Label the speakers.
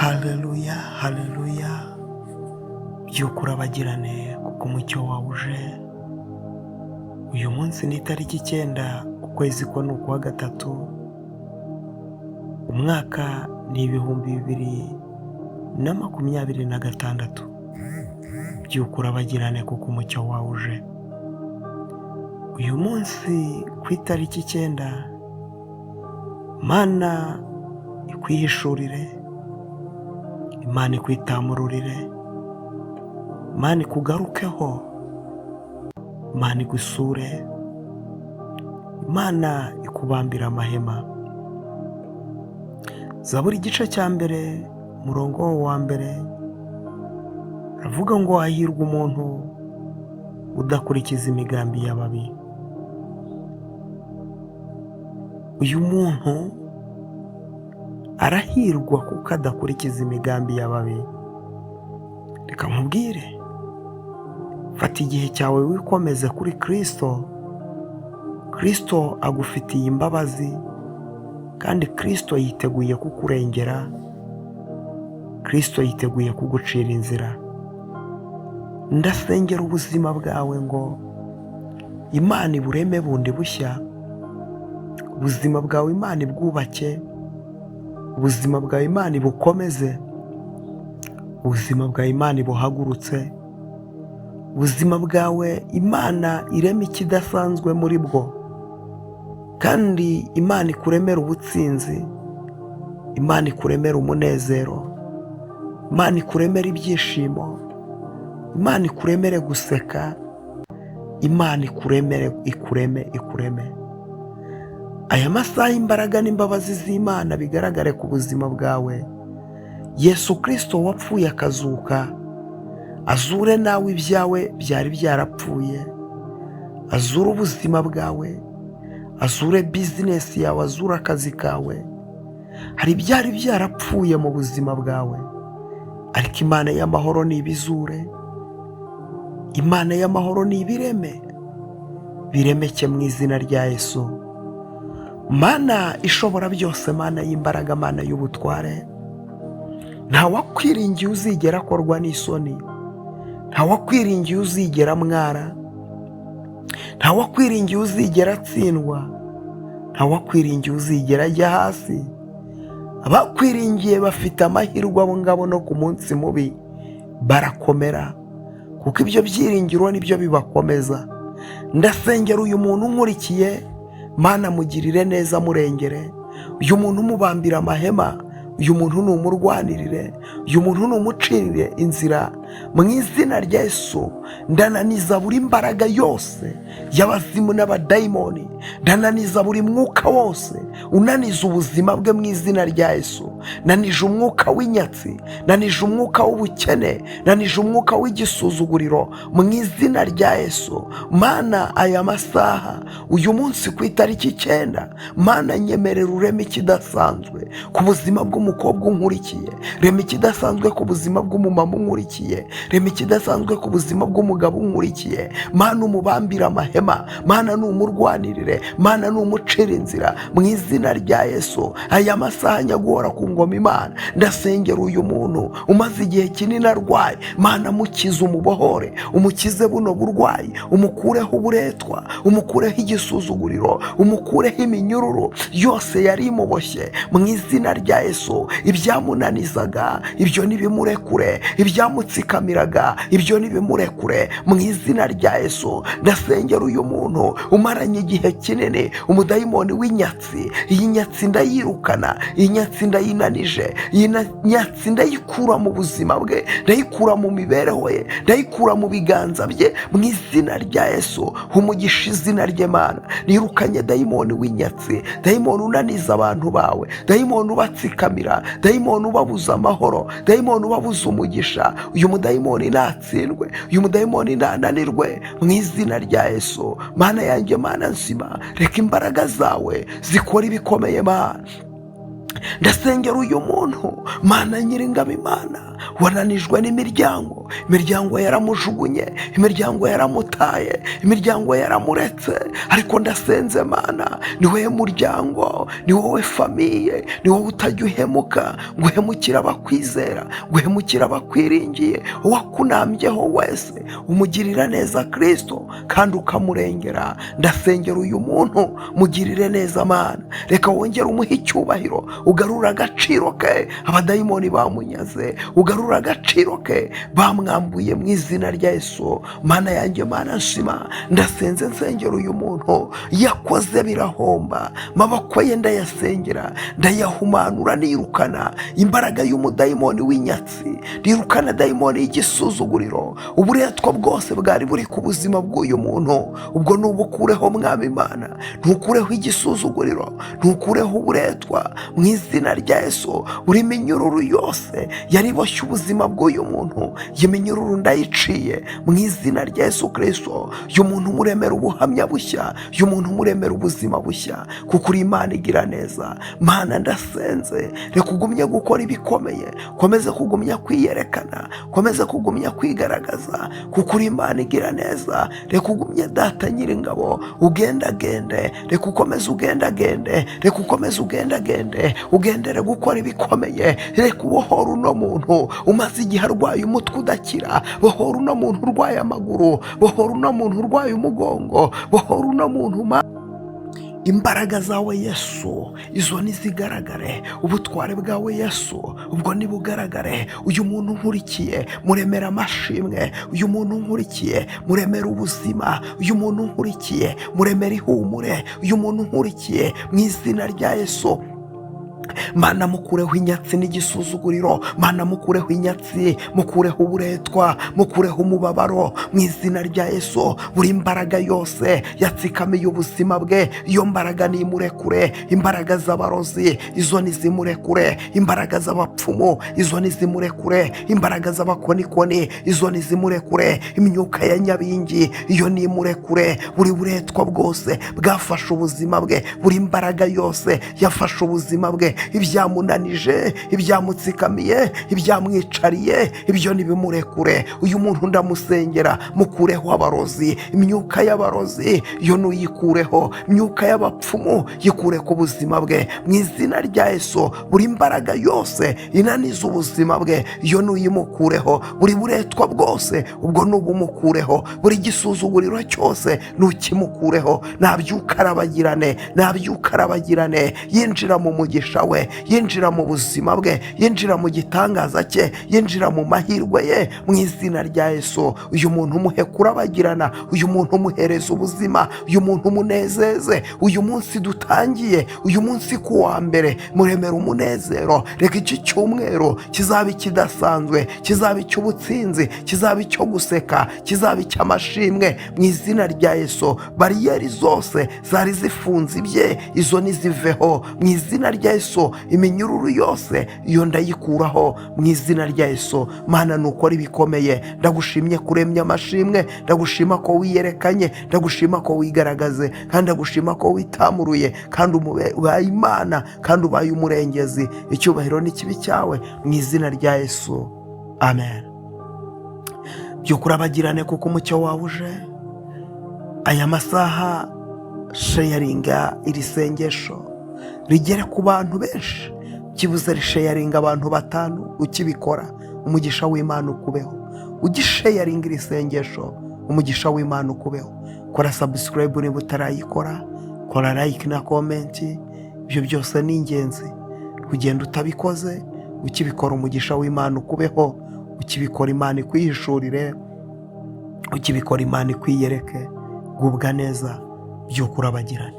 Speaker 1: Haleluya, haleluya. Byuka urabagirane kuko umucyo wawe uje. Uyu munsi ni itariki 9 ukwezi ko ni ukwa gatatu. Umwaka ni 2026. Byuka urabagirane kuko umucyo wawe uje. Uyu munsi ku itariki 9, Mana ikwihishurire, Imana ikwitamururire, Imana ikugarukeho, Imana igusure, Imana ikubambira amahema. Zaburi igice cya mbere umurongo wa mbere aravuga ngo hahirwa umuntu udakurikiza imigambi y'ababi. Uyu muntu arahirwa kuko adakurikiza imigambi y'ababi. Reka nkubwire, fata igihe cyawe wikomeze kuri Kristo. Kristo agufitiye imbabazi kandi Kristo yiteguye kukurengera. Kristo yiteguye kugucira inzira. Ndasengera ubuzima bwawe ngo Imana ibureme bundi bushya. Ubuzima bwawe Imana ibwubake, ubuzima bwawe Imana ibukomeze, ubuzima bwawe Imana ibuhagurutse, ubuzima bwawe Imana ireme ikidasanzwe muri bwo, kandi Imana ikuremera ubutsinzi, Imana ikuremera umunezero, Imana ikuremera ibyishimo, Imana ikuremere guseka, Imana ikureme. Aya masaha imbaraga n'imbabazi z'Imana bigaragare ku buzima bwawe. Yesu Kristo wapfuye akazuka, azure nawe ibyawe byari byarapfuye, azure ubuzima bwawe, azure bizinesi yawe, azure akazi kawe. Hari ibyari byarapfuye mu buzima bwawe, ariko Imana y'amahoro nibizure, Imana y'amahoro nibireme, biremeke mu izina rya Yesu. Mana ishobora byose, Mana y'imbaraga, Mana y'ubutware, ntawakwiringiye uzigera akorwa n'isoni, ntawakwiringiye uzigera mwara, ntawakwiringiye uzigera atsindwa, ntawakwiringiye uzigera ajya hasi. Abakwiringiye bafite amahirwe, abo ngabo no ku munsi mubi barakomera, kuko ibyo byiringiro nibyo bibakomeza. Ndasengera uyu muntu unkurikiye, Mana mugirire neza, murengere. Uyu muntu umubambira amahema, uyu muntu numurwanirire, uyu muntu numucirire inzira mu izina rya Yesu. Ndananiza buri mbaraga yose y'abazimu n'abadayimoni, ndananiza buri mwuka wose unaniza ubuzima bwe mu izina rya Yesu. Nanije umwuka w'inyatsi, nanije umwuka w'ubukene, nanije umwuka w'igisuzuguriro mu izina rya Yesu. Mana aya masaha, uyu munsi ku itariki 9, Mana nyemerera ureme ikidasanzwe ku buzima bw'umukobwa unkurikiye, rema ikidasanzwe ku buzima bw'umumama unkurikiye, rema ikidasanzwe ku buzima bw'umugabo unkurikiye. Mana umubambira amahema, Mana numurwanirire, Mana numucira inzira mu izina rya Yesu. Aya masaha nyaguhora ku ngoma Imana, ndasengera uyu muntu umaze igihe kinini arwaye, Mana mukize, umubohore, umukize buno burwayi, umukureho uburetwa, umukureho igisuzuguriro, umukureho iminyururu yose yari imuboshye mu izina rya Yesu. Ibyamunanizaga ibyo nibimurekure, ibyamutsikamiraga ibyo nibimurekure mu izina rya Yesu. Ndasengera uyu muntu umaranye igihe kinini umudayimoni w'inyatsi. Iyi nyatsi ndayirukana, iyi nyatsi ndayinanije, iyi nyatsi ndayikura mu buzima bwe, ndayikura mu mibereho ye, ndayikura mu biganza bye mu izina rya Yesu. Umugisha izina rye Mana. Nirukanye dayimoni w'inyatsi, dayimoni unaniza abantu bawe, dayimoni ubatsikamira, dayimoni ubabuza amahoro, dayimoni ubabuza umugisha. Uyu mudayimoni natsindwe, uyu mudayimoni nananirwe mu izina rya Yesu. Mana yanjye, Mana nzima, reka imbaraga zawe zikora ibikomeye Mana. Ndasengera uyu muntu, Mana nyiringabo, Imana wananijwe n'imiryango, imiryango yaramujugunye, imiryango yaramutaye, imiryango yaramuretse, ariko ndasenze Mana, ni wowe muryango, ni wowe famiye, ni wowe utajya uhemuka, ngo uhemukire abakwizera, ngo uhemukire abakwiringiye. Uwakunambyeho wese umugirira neza Kristo kandi ukamurengera. Ndasengera uyu muntu, mugirire neza Mana, reka wongere umuhe icyubahiro, ugarura agaciro ke abadayimoni bamunyaze, ugarura agaciro ke bamwambuye mu izina rya Yesu. Mana yanjye, Mana nshima, ndasenze nsengera uyu muntu, yakoze birahomba, maboko ye ndayasengera, ndayahumanura, nirukana imbaraga y'umudayimoni w'inyatsi, nirukana dayimoni y'igisuzuguriro, uburetwa bwose bwari buri ku buzima bw'uyu muntu, ubwo nubukureho Mwami Mana, ntukureho igisuzuguriro, ntukureho uburetwa mu izina rya Yesu. Buri minyururu yose yariboshye ubuzima bw'uyu muntu, iyi minyururu ndayiciye mu izina rya Yesu Kristo. Uyu muntu muremera ubuhamya bushya, uyu muntu muremera ubuzima bushya, kuko uri Imana igira neza. Mana ndasenze, reka ugumye gukora ibikomeye, komeze kugumya kwiyerekana, komeze kugumya kwigaragaza, kuko uri Imana igira neza. Reka ugumye Data Nyiringabo, ugendagende, reka ukomeze ugendagende, reka ukomeze ugendagende, ugendere gukora ibikomeye. Reka ubohora uno muntu umaze igihe arwaye umutwe udakira, bohora uno muntu urwaye amaguru, bohora uno muntu urwaye umugongo, bohora uno muntu. Imbaraga zawe Yesu, izo nizigaragare, ubutware bwawe Yesu ubwo nibugaragare. Uyu muntu nkurikiye muremera amashimwe, uyu muntu nkurikiye muremera ubuzima, uyu muntu nkurikiye muremera ihumure, uyu muntu nkurikiye mu izina rya Yesu. Mana mukureho inyatsi n'igisuzuguriro, Mana mukureho inyatsi, mukureho uburetwa, mukureho umubabaro mu izina rya Yesu. Buri imbaraga yose yatsikamiye ubuzima bwe, iyo mbaraga nimurekure. Imbaraga z'abarozi izo nizimurekure, imbaraga z'abapfumu izo nizimurekure, imbaraga z'abakonikoni izo nizimurekure, imyuka ya nyabingi iyo nimurekure. Buri buretwa bwose bwafashe ubuzima bwe, buri imbaraga yose yafashe ubuzima bwe, ibyamunanije, ibyamutsikamiye, ibyamwicariye, ibyo nibimurekure. Uyu muntu ndamusengera, mukureho abarozi, imyuka y'abarozi iyo nuyikureho, imyuka y'abapfumu yikure ku buzima bwe mu izina rya Yesu. Buri imbaraga yose inaniza ubuzima bwe iyo nuyimukureho, buri buretwa bwose ubwo nubumukureho, buri gisuzuguriro cyose nukimukureho. Nabyuka arabagirane, nabyuka arabagirane, yinjira mu mugisha we, yinjira mu buzima bwe, yinjira mu gitangaza cye, yinjira mu mahirwe ye mu izina rya Yesu. Uyu muntu umuhe kurabagirana, uyu muntu umuhereza ubuzima, uyu muntu umunezeze. Uyu munsi dutangiye, uyu munsi ku wa mbere, muremera umunezero. Reka iki cyumweru kizaba ikidasanzwe, kizaba icy'ubutsinzi, kizaba icyo guseka, kizaba icy'amashimwe mu izina rya Yesu. Bariyeri zose zari zifunze ibye izo niziveho mu izina rya Yesu. Iminyururu yose iyo ndayikuraho mu izina rya Yesu. Mana nukora ibikomeye, ndagushimye kuremya amashimwe, ndagushima ko wiyerekanye, ndagushima ko wigaragaze, kandi ndagushima ko witamuruye, kandi ubaye Imana, kandi ubaye umurengezi. Icyubahiro n'ikibi cyawe mu izina rya Yesu, amen. Byukuri abagirane kuko umucyo wawe uje. Aya masaha sharinga iri sengesho rigere ku bantu benshi, kibuze risharinga abantu 5. Ukibikora umugisha w'Imana ukubeho, ugisharinga iri sengesho umugisha w'Imana ukubeho. Kora subscribe niba utarayikora, kora like na comment, ibyo byose ni ingenzi. Kugenda utabikoze, ukibikora umugisha w'Imana ukubeho, ukibikora Imana ikwihishurire, ukibikora Imana ikwiyereke. Gubwa neza, byukuri abagirane.